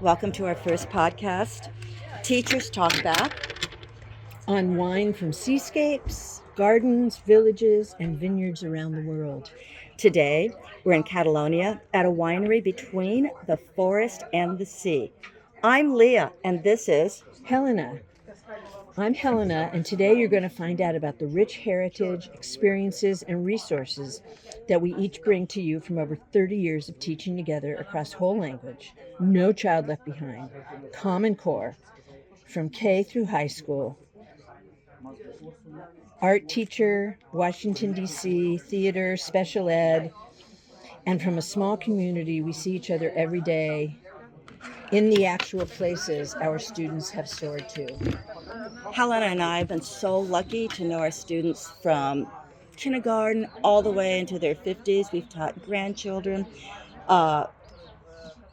Welcome to our first podcast, Teachers Talk Back. On wine from seascapes, gardens, villages, and vineyards around the world. Today, we're in Catalonia at a winery between the forest and the sea. I'm Leah, and this is Helena. I'm Helena, and today you're going to find out about the rich heritage, experiences, and resources that we each bring to you from over 30 years of teaching together across whole language. No child left behind. Common Core, from K through high school. Art teacher, Washington, D.C., theater, special ed, and from a small community, we see each other every day in the actual places our students have soared to. Helena and I have been so lucky to know our students from kindergarten all the way into their 50s. We've taught grandchildren,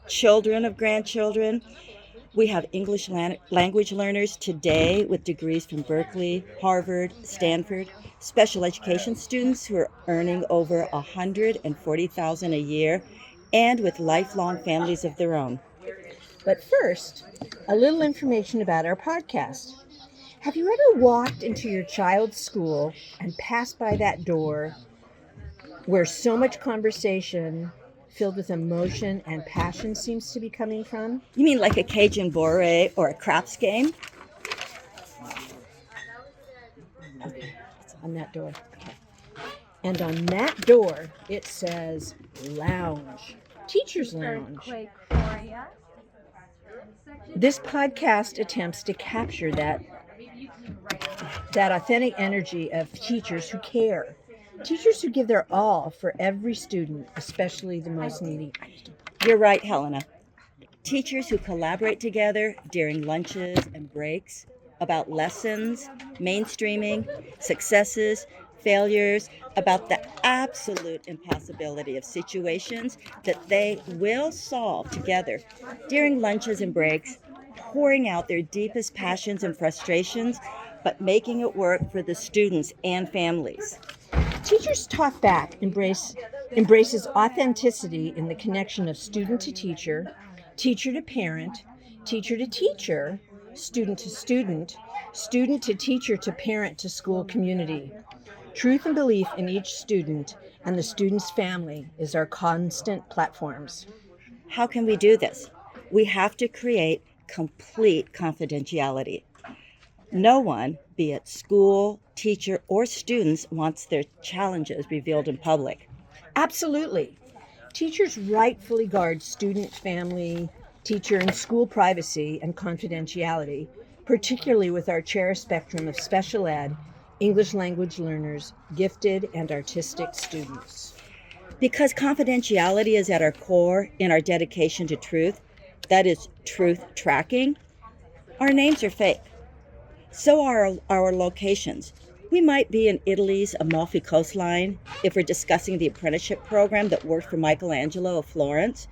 children of grandchildren. We have English language learners today with degrees from Berkeley, Harvard, Stanford, special education students who are earning over $140,000 a year, and with lifelong families of their own. But first, a little information about our podcast. Have you ever walked into your child's school and passed by that door where so much conversation filled with emotion and passion seems to be coming from? You mean like a Cajun bore or a craps game? Okay, it's on that door. Okay. And on that door, it says lounge, teacher's lounge. This podcast attempts to capture that authentic energy of teachers who care. Teachers who give their all for every student, especially the most needy. You're right, Helena. Teachers who collaborate together during lunches and breaks about lessons, mainstreaming, successes, failures, about the absolute impossibility of situations that they will solve together during lunches and breaks, pouring out their deepest passions and frustrations, but making it work for the students and families. Teachers Talk Back embraces authenticity in the connection of student to teacher, teacher to parent, teacher to teacher, student to student, student to teacher to parent to school community. Truth and belief in each student and the student's family is our constant platforms. How can we do this? We have to create complete confidentiality. No one, be it school, teacher, or students, wants their challenges revealed in public. Absolutely. Teachers rightfully guard student, family, teacher, and school privacy and confidentiality, particularly with our cherished spectrum of special ed, English language learners, gifted and artistic students. Because confidentiality is at our core in our dedication to truth, that is truth tracking, our names are fake. So are our locations. We might be in Italy's Amalfi coastline if we're discussing the apprenticeship program that worked for Michelangelo of Florence,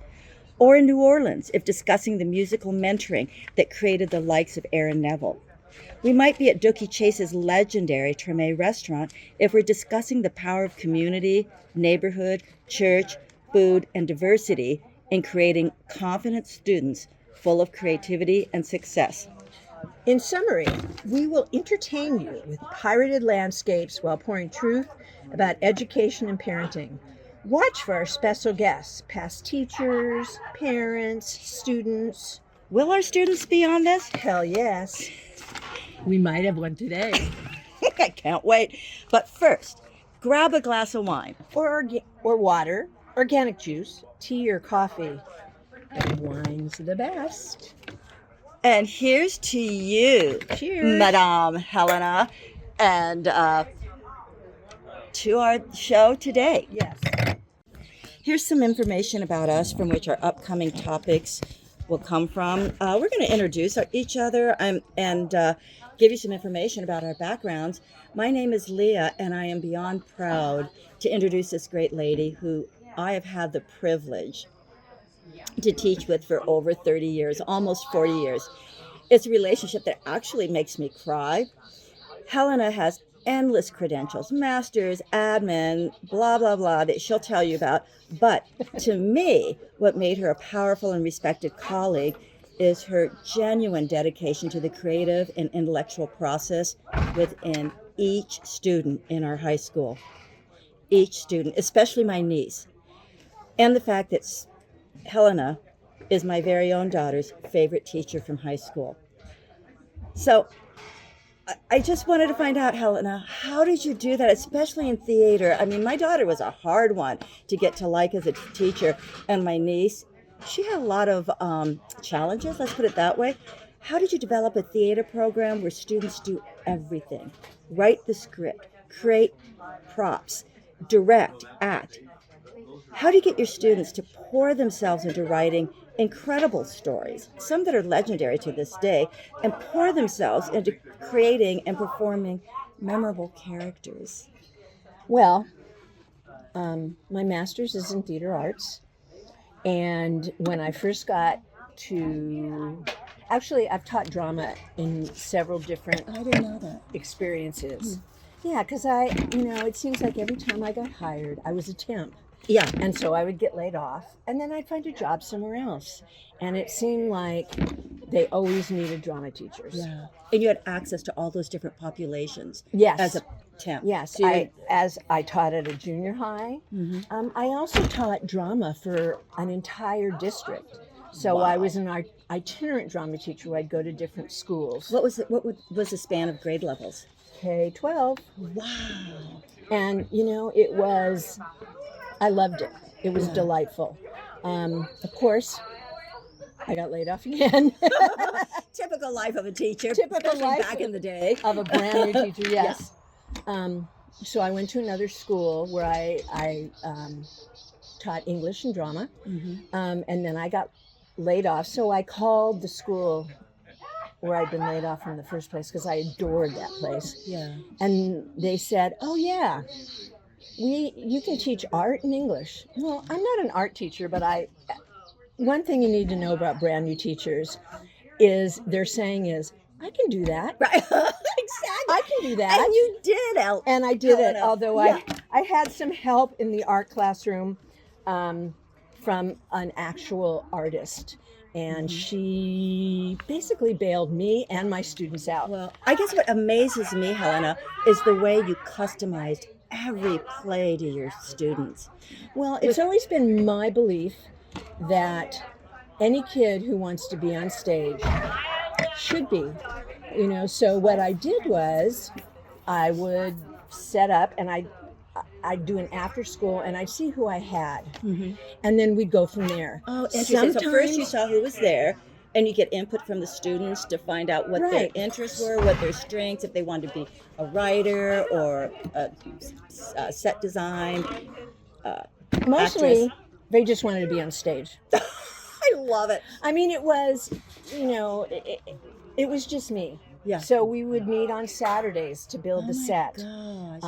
or in New Orleans if discussing the musical mentoring that created the likes of Aaron Neville. We might be at Dookie Chase's legendary Treme restaurant if we're discussing the power of community, neighborhood, church, food, and diversity in creating confident students full of creativity and success. In summary, we will entertain you with pirated landscapes while pouring truth about education and parenting. Watch for our special guests, past teachers, parents, students. Will our students be on this? Hell yes. We might have one today. I can't wait. But first, grab a glass of wine. Or water, organic juice, tea or coffee. And wine's the best. And here's to you, Cheers, Madame Helena, and to our show today. Yes. Here's some information about us from which our upcoming topics will come from. We're going to introduce each other and give you some information about our backgrounds. My name is Leah, and I am beyond proud to introduce this great lady who I have had the privilege to teach with for over 30 years, almost 40 years. It's a relationship that actually makes me cry. Helena has endless credentials, masters, admin, blah, blah, blah, that she'll tell you about. But to me, what made her a powerful and respected colleague is her genuine dedication to the creative and intellectual process within each student in our high school. Each student, especially my niece, and the fact that Helena is my very own daughter's favorite teacher from high school. So I just wanted to find out, Helena, how did you do that, especially in theater? I mean, my daughter was a hard one to get to like as a teacher, and my niece, she had a lot of challenges, let's put it that way. How did you develop a theater program where students do everything? Write the script, create props, direct, act. How do you get your students to pour themselves into writing incredible stories, some that are legendary to this day, and pour themselves into creating and performing memorable characters? Well, my master's is in theater arts. And when I first got to, actually, I've taught drama in several different I didn't know that. experiences. Yeah, because it seems like every time I got hired, I was a temp. Yeah. And so I would get laid off, and then I'd find a job somewhere else. And it seemed like they always needed drama teachers. Yeah. And you had access to all those different populations. Yes. As a temp. Yes. So as I taught at a junior high, I also taught drama for an entire district. So Wow. I was an itinerant drama teacher where I'd go to different schools. what was was the span of grade levels? K-12. Wow. And, I loved it. It was delightful. Of course, I got laid off again. Typical life of a teacher. Typical especially life back in the day. Of a brand new teacher, yes. So I went to another school where I taught English and drama. And then I got laid off. So I called the school where I'd been laid off in the first place because I adored that place. Yeah. And they said, oh, yeah, you can teach art and English. Well, I'm not an art teacher, but one thing you need to know about brand new teachers is their saying is, I can do that. Right. Exactly. I can do that. And you did, And I did it, Helena. although Yeah. I had some help in the art classroom from an actual artist. And she basically bailed me and my students out. Well, I guess what amazes me, Helena, is the way you customized every play to your students. Well, it's always been my belief that any kid who wants to be on stage should be. So what I did was I would set up and I'd do an after school and I'd see who I had. And then we'd go from there. Oh, interesting. So first you saw who was there, and you get input from the students to find out what their interests were, what their strengths, if they wanted to be a writer or a set design. Mostly, actress. they just wanted to be on stage. I love it. I mean, it was, it was just me. Yeah. So we would meet on Saturdays to build the set. Gosh.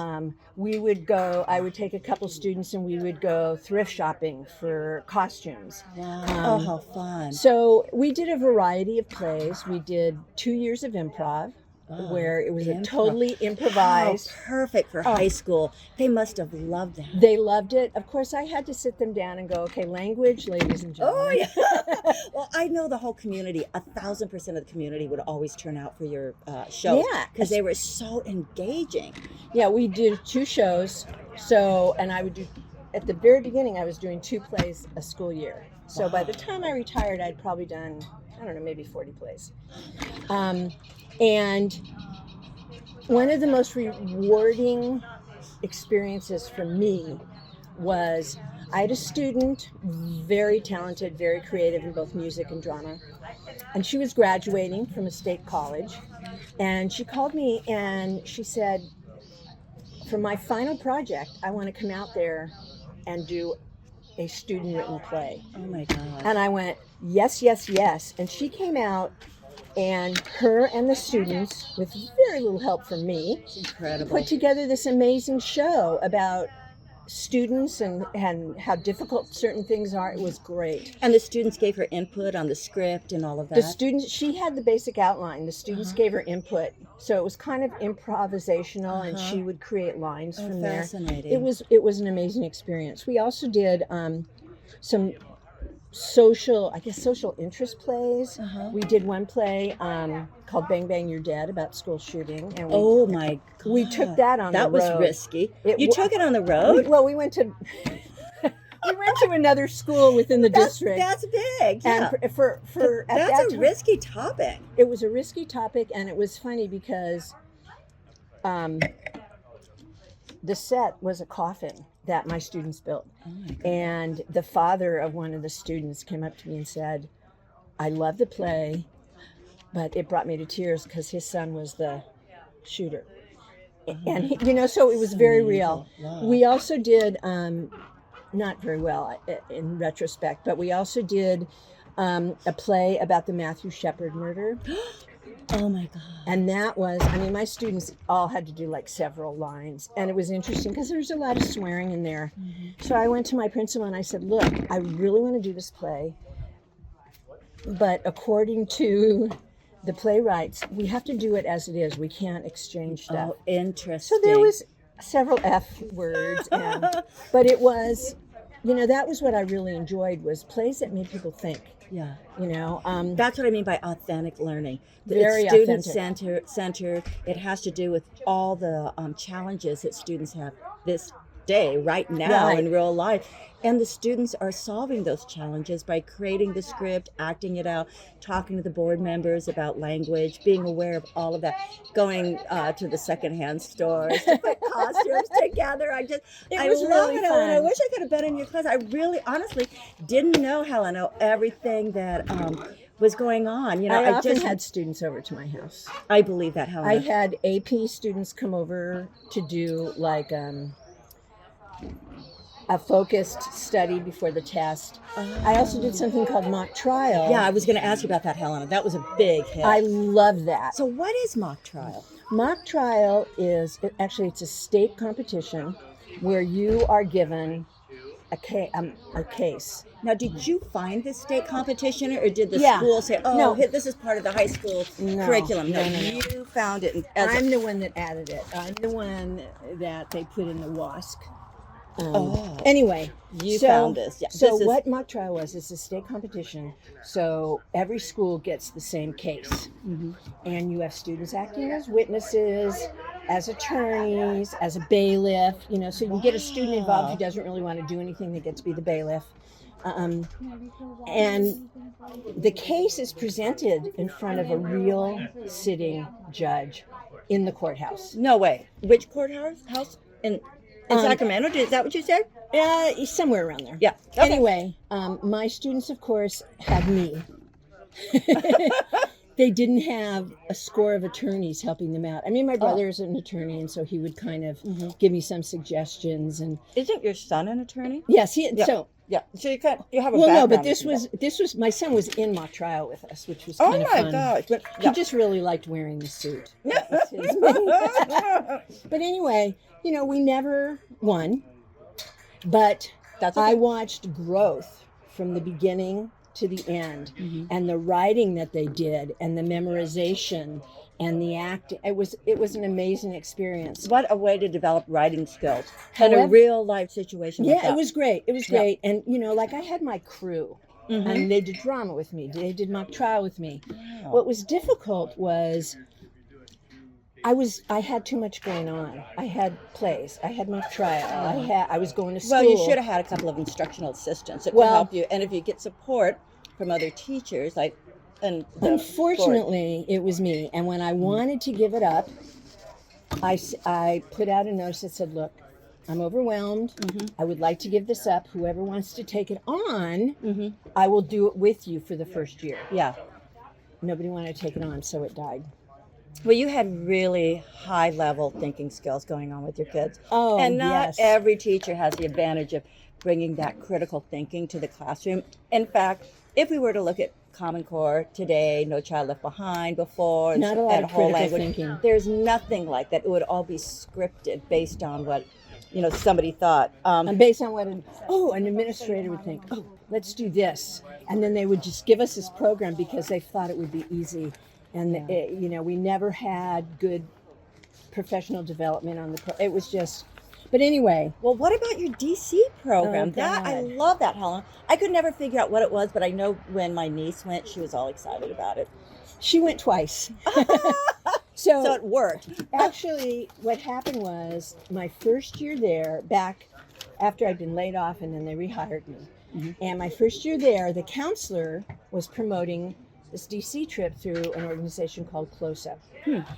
I would take a couple students and we would go thrift shopping for costumes. Wow. Oh, how fun. So we did a variety of plays. We did 2 years of improv, where it was a totally improvised. How perfect for high school. They must have loved that. They loved it. Of course, I had to sit them down and go, okay, language, ladies and gentlemen. Oh, yeah. Well, I know the whole community, 1,000% of the community would always turn out for your shows. Yeah. Because they were so engaging. Yeah, we did 2 shows. So, and I would do, at the very beginning, I was doing 2 plays a school year. So by the time I retired, I'd probably done, I don't know, maybe 40 plays. And one of the most rewarding experiences for me was I had a student, very talented, very creative in both music and drama. And she was graduating from a state college. And she called me and she said, for my final project, I want to come out there and do a student-written play. Oh, my God. And I went, yes, yes, yes. And she came out, and her and the students, with very little help from me, Incredible. put together this amazing show about students and how difficult certain things are. It was great. And the students gave her input on the script and all of that. The students, she had the basic outline. The students gave her input. So it was kind of improvisational, and she would create lines from there. Fascinating. It was an amazing experience. We also did some social interest plays. Uh-huh. We did one play called Bang Bang You're Dead about school shooting, and Oh my God. we took that on the That was road. risky. It You wa- took it on the road? we went to we went to another school within the district. That's big. Yeah. And for at That's that a time, risky topic. it was a risky topic, and it was funny because the set was a coffin that my students built. Oh my God. And the father of one of the students came up to me and said, I love the play, but it brought me to tears because his son was the shooter. And, he, so it was very real. Wow. We also did, not very well in retrospect, but we also did a play about the Matthew Shepard murder. Oh my God. And that was, my students all had to do like several lines. And it was interesting because there's a lot of swearing in there. Mm-hmm. So I went to my principal and I said, look, I really want to do this play. But according to the playwrights, we have to do it as it is. We can't exchange stuff. Oh, interesting. So there was several F words. But it was, that was what I really enjoyed, was plays that made people think. Yeah. That's what I mean by authentic learning. Very it's authentic. Center. It has to do with all the challenges that students have this day, right now, in real life. And the students are solving those challenges by creating the script, acting it out, talking to the board members about language, being aware of all of that, going to the secondhand stores to put costumes together. I was love really it, Helena. I fun. wish I could have been in your class. I really, honestly, didn't know, Helena, everything that was going on. I often had students over to my house. I believe that, Helena. I had AP students come over to do like a focused study before the test. I also did something called mock trial. Yeah, I was going to ask you about that, Helena. That was a big hit. I love that. So what is mock trial? Mock trial is, it's a state competition where you are given a case. Now, did you find this state competition, or did the Yeah. school say, "Oh, No. this is part of the high school curriculum"? No, No. you found it. I'm the one that added it. I'm the one that they put in the WASC. Anyway, you found this. Yeah. So what mock trial was, it's a state competition. So every school gets the same case. Mm-hmm. And you have students acting as witnesses, as attorneys, as a bailiff. So you get a student involved who doesn't really want to do anything. They get to be the bailiff. And the case is presented in front of a real sitting judge in the courthouse. No way. Which courthouse? House in Sacramento? Is that what you said? Somewhere around there. Yeah. Okay. Anyway, my students, of course, had me. They didn't have a score of attorneys helping them out. My brother is an attorney, and so he would kind of give me some suggestions. And isn't your son an attorney? yes, Yeah. So you have a well, no, background. but this was my son was in mock trial with us, which was kind of fun. Oh my gosh! But He just really liked wearing the suit. That was his But anyway, we never won, but That's okay. I watched growth from the beginning to the end, and the writing that they did, and the memorization, and the acting. It was an amazing experience. What a way to develop writing skills in a However- real life situation. like Yeah, that. it was great. It was great, and I had my crew. And they did drama with me. They did mock trial with me. Wow. What was difficult was I had too much going on. I had plays. I had mock trial. I was going to school. Well, you should have had a couple of instructional assistants that could help you. And if you get support from other teachers, Unfortunately, it was me. And when I wanted to give it up, I put out a notice that said, look, I'm overwhelmed. I would like to give this up. Whoever wants to take it on, I will do it with you for the first year. Yeah. Nobody wanted to take it on, so it died. Well, you had really high level thinking skills going on with your kids. Oh, and not yes. every teacher has the advantage of bringing that critical thinking to the classroom. In fact, if we were to look at Common Core today, No Child Left Behind before, Not a lot and of whole critical language, thinking. there's nothing like that. It would all be scripted based on what somebody thought. And based on what an administrator would think, let's do this. And then they would just give us this program because they thought it would be easy. And, we never had good professional development on it was just, But anyway, Well, what about your DC program? Oh, I God. love that, Helen. I could never figure out what it was, but I know when my niece went, she was all excited about it. she went twice. So it worked. Actually, what happened was my first year there, back after I'd been laid off and then they rehired me. Mhm. And my first year there, the counselor was promoting this DC trip through an organization called Close Up.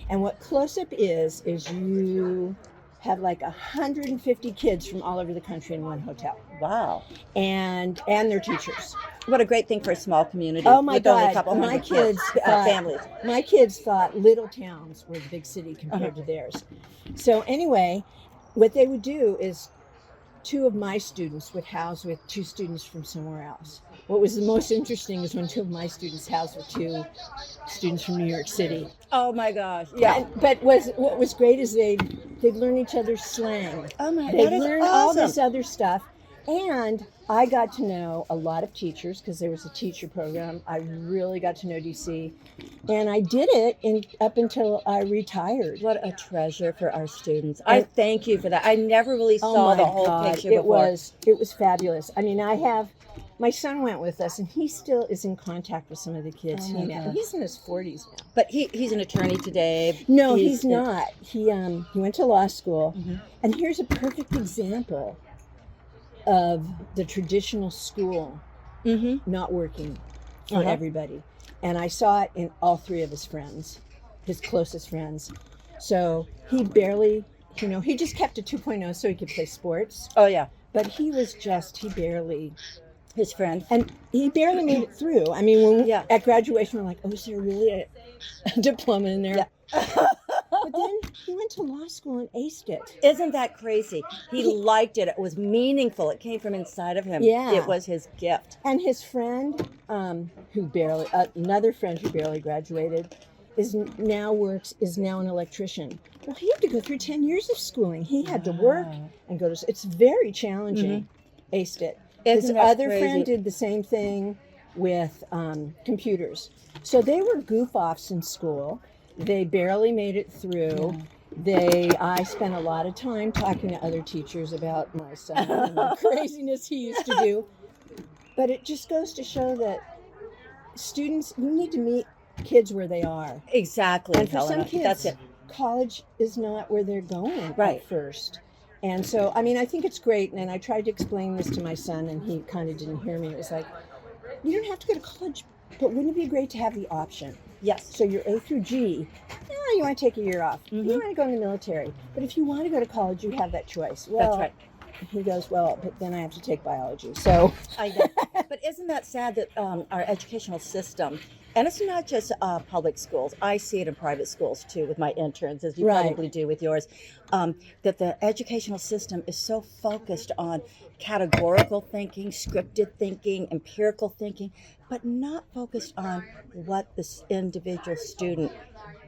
And what Close Up is you have like 150 kids from all over the country in one hotel. Wow. And their teachers. What a great thing for a small community. Oh my with only a God! couple My hundred kids thought, families. My kids thought little towns were the big city compared to theirs. So anyway, what they would do is 2 of my students would house with 2 students from somewhere else. What was the most interesting is when 2 of my students housed with 2 students from New York City. Oh my gosh. Yeah. But what was great is they'd learn each other's slang. Oh my, They'd that is learn awesome. all this other stuff. And I got to know a lot of teachers because there was a teacher program. I really got to know DC. And I did it up until I retired. What a treasure for our students. I thank you for that. I never really saw the whole picture before. It was fabulous. I mean, my son went with us, and he still is in contact with some of the kids he met. He's in his 40s now. But he's an attorney today. No, he's not. He went to law school. And here's a perfect example of the traditional school not working for everybody. And I saw it in all 3 of his friends, his closest friends. So he barely, he just kept a 2.0 so he could play sports. Oh, yeah. But he barely, his friend. and he barely made it through. I mean, at graduation, we're like, oh, is there really a diploma in there? Yeah. But then he went to law school and aced it. Isn't that crazy? He liked it. It was meaningful. It came from inside of him. Yeah. It was his gift. And his friend, another friend who barely graduated, is now an electrician. Well, he had to go through 10 years of schooling. He had to work and go to. It's very challenging. Aced it. His other friend did the same thing with computers. So they were goof-offs in school. They barely made it through. I spent a lot of time talking to other teachers about my son and the craziness he used to do. But it just goes to show that students, you need to meet kids where they are. Exactly. And for Helena, some kids, that's it. College is not where they're going at first. And so, I mean, I think it's great. And I tried to explain this to my son, and he kind of didn't hear me. It was like, you don't have to go to college, but wouldn't it be great to have the option? Yes. So you're A through G. You want to take a year off. You want to go in the military. But if you want to go to college, you have that choice. Well, that's right. He goes, well, but then I have to take biology. So I know. But isn't that sad that our educational system, and it's not just public schools, I see it in private schools too with my interns, as you probably do with yours, that the educational system is so focused on categorical thinking, scripted thinking, empirical thinking, but not focused on what this individual student,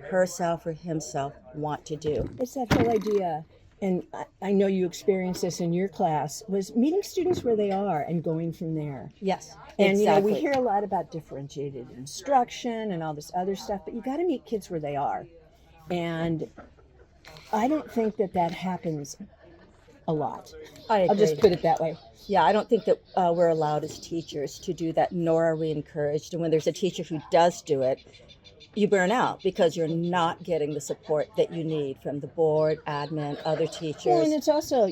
herself or himself, want to do. It's that whole idea, and I know you experienced this in your class, was meeting students where they are and going from there. Yes, and exactly. We hear a lot about differentiated instruction and all this other stuff, but you got to meet kids where they are. And I don't think that happens a lot. I'll just put it that way. Yeah, I don't think that we're allowed as teachers to do that, nor are we encouraged. And when there's a teacher who does do it, you burn out because you're not getting the support that you need from the board, admin, other teachers. Well, and it's also,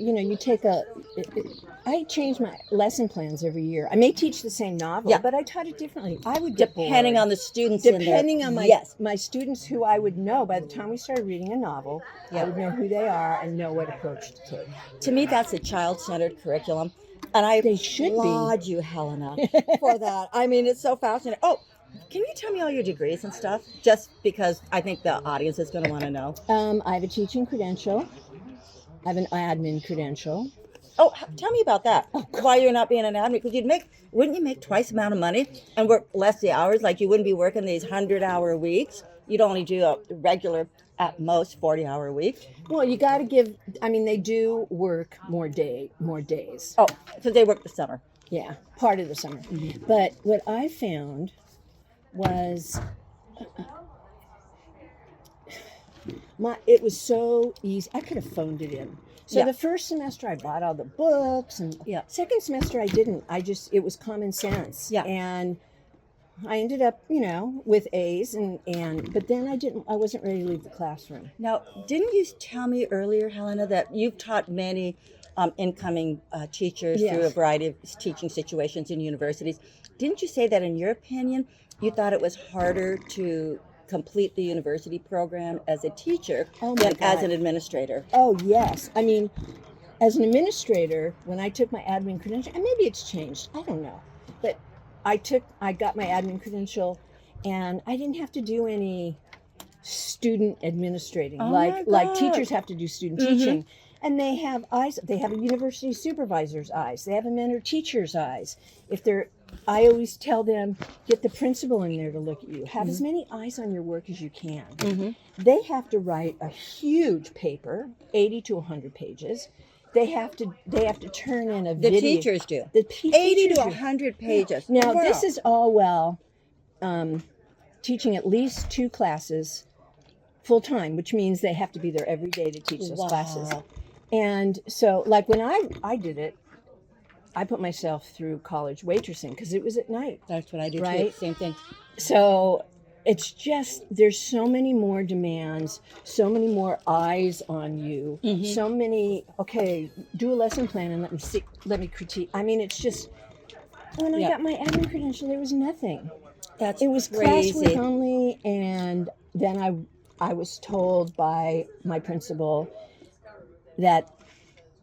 I change my lesson plans every year. I may teach the same novel, but I taught it differently. I would get depending bored. on the students Depending on my students who I would know by the time we started reading a novel, I would know who they are and know what approach to take. To me, that's a child-centered curriculum. And I applaud you, Helena, for that. I mean, it's so fascinating. Oh, can you tell me all your degrees and stuff? Just because I think the audience is going to want to know. I have a teaching credential. I have an admin credential. Oh, tell me about that. Why you're not being an admin? Because wouldn't you make twice the amount of money and work less the hours? Like you wouldn't be working these 100-hour weeks. You'd only do a regular, at most, 40-hour week. Well, you got to give. I mean, they do work more days. Oh, because they work the summer. Yeah, part of the summer. Mm-hmm. But what I found was it was so easy. I could have phoned it in. So Yeah. the first semester I bought all the books, and Yeah. second semester I didn't. It was common sense. Yeah. And I ended up, with A's, but then I wasn't ready to leave the classroom. Now, didn't you tell me earlier, Helena, that you've taught many incoming teachers through a Yes. variety of teaching situations in universities? Didn't you say that, in your opinion, you thought it was harder to complete the university program as a teacher Oh my than as God. an administrator? Oh, yes. I mean, as an administrator, when I took my admin credential, and maybe it's changed, I don't know, but I got my admin credential, and I didn't have to do any student administrating Oh my like God. teachers have to do student teaching. And they have eyes. They have a university supervisor's eyes. They have a mentor teacher's eyes. I always tell them, get the principal in there to look at you. Have as many eyes on your work as you can. They have to write a huge paper, 80 to 100 pages. They have to turn in a The video. teachers do. The 80 teachers to do. 100 pages. Now, Wow. this is all teaching at least 2 classes full time, which means they have to be there every day to teach those classes. And so, like when I did it, I put myself through college waitressing because it was at night. That's what I do too. Right? Same thing. So it's just, there's so many more demands, so many more eyes on you, so many, okay, do a lesson plan and let me critique. I mean, it's just, when I got my admin credential, there was nothing. That's It was crazy. classwork only, and then I was told by my principal that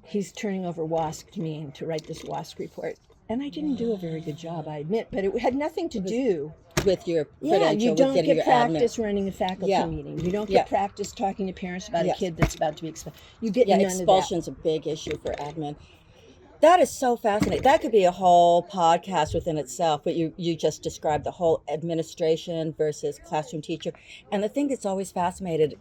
he's turning over WASC to me to write this WASC report. And I didn't do a very good job, I admit, but it had nothing to do. With your Yeah, credential, you don't with getting get your practice running a faculty meeting. You don't get practice talking to parents about a kid that's about to be expelled. You get none of that. Expulsion's a big issue for admin. That is so fascinating. That could be a whole podcast within itself, but you just described the whole administration versus classroom teacher. And the thing that's always fascinated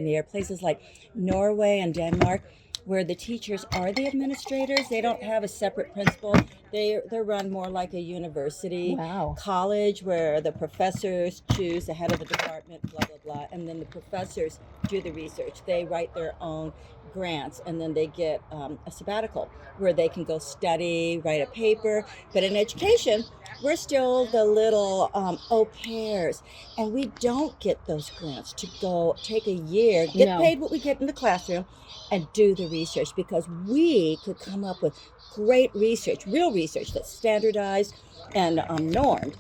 me are places like Norway and Denmark, where the teachers are the administrators. They don't have a separate principal. They're run more like a university college, where the professors choose the head of the department, blah, blah, blah. And then the professors do the research. They write their own grants, and then they get a sabbatical where they can go study, write a paper. But in education, we're still the little au pairs, and we don't get those grants to go take a year, get paid what we get in the classroom, and do the research, because we could come up with great research, real research that's standardized and normed,